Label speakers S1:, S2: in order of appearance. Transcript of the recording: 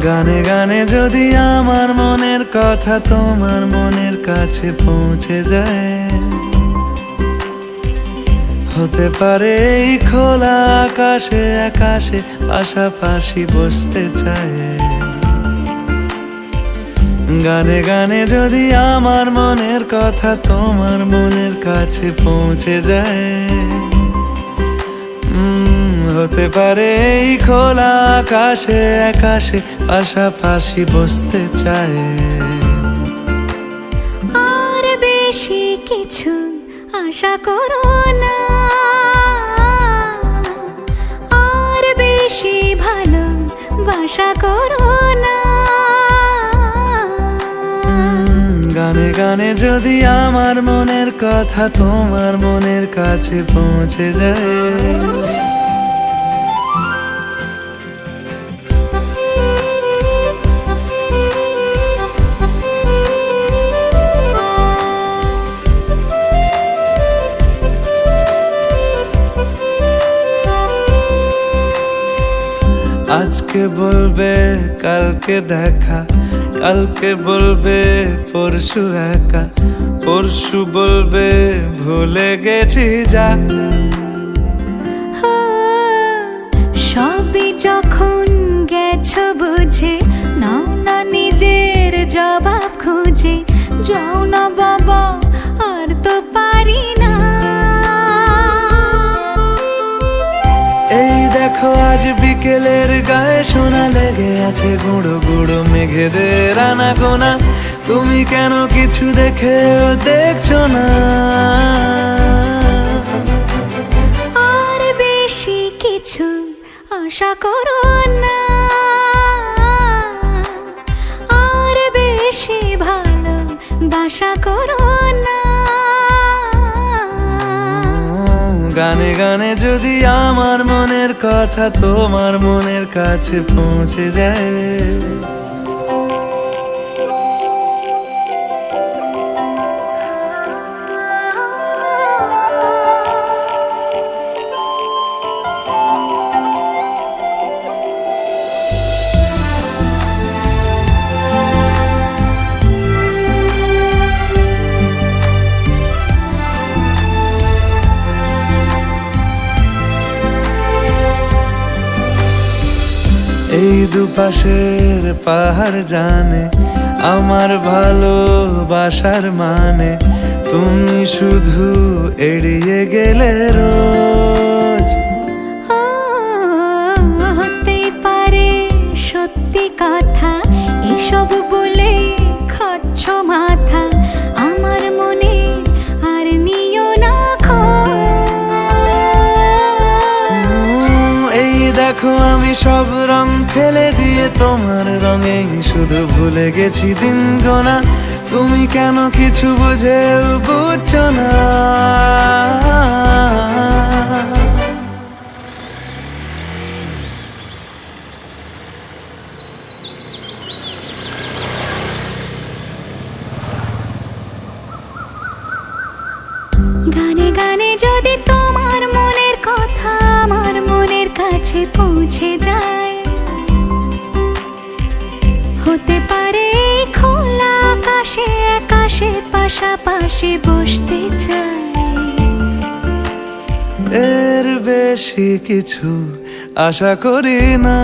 S1: গানে গানে যদি আমার মনের কথা তোমার মনের কাছে পৌঁছে যায়, হতে পারে এই খোলা আকাশে আকাশে পাশাপাশি বসতে চায়। গানে গানে যদি আমার মনের কথা তোমার মনের কাছে পৌঁছে যায়, হতে পারে এই খোলা আকাশে আকাশে পাশাপাশি বসতে চায়।
S2: আর বেশি কিছু আশা করো না, আর বেশি ভালোবাসা করো না।
S1: গানে গানে যদি আমার মনের কথা তোমার মনের কাছে পৌঁছে যায়, আজকে বলবে কালকে দেখা, কালকে বলবে পরশু একা, পরশু বলবে ভুলে গেছি যা।
S2: সবই যখন গেছো বুঝে, নাও না নিজের জবাব খুঁজে। যাও না বাবা, আর তো পারি না।
S1: এই দেখো আজ বিকেলের গায়ে সোনা লেগে আছে গুঁড়ো গুঁড়ো মেঘেদের আনাগোনা। তুমি কেন কিছু দেখেও দেখছো না?
S2: আর বেশি কিছু আশা করো না, আর বেশি ভালোবাসা করো না।
S1: গানে গানে যদি আমার মনের কথা তোমার মনের কাছে পৌঁছে যায়, এই দুপাশের পাহাড় জানে আমার ভালোবাসার মানে। তুমি শুধু এড়িয়ে গেলে রোজ।
S2: হতে পারে সত্যি কথা, এসব বলে খাচ্ছ মাথা। আমার মনে আর নিও না খোঁজ।
S1: এই দেখো আমি সব রং ফেলে দিয়ে তোমার রঙেই শুধু ভুলে গেছি দিন গোনা। তুমি কেন কিছু বুঝেও বুঝছো না?
S2: গানে গানে যদি তোমার মনের কথা আমার মনের কাছে পৌঁছে যায়, হতে পারে খোলা আকাশে আকাশে পাশাপাশি বসতে চাই।
S1: এর বেশি কিছু আশা করি না।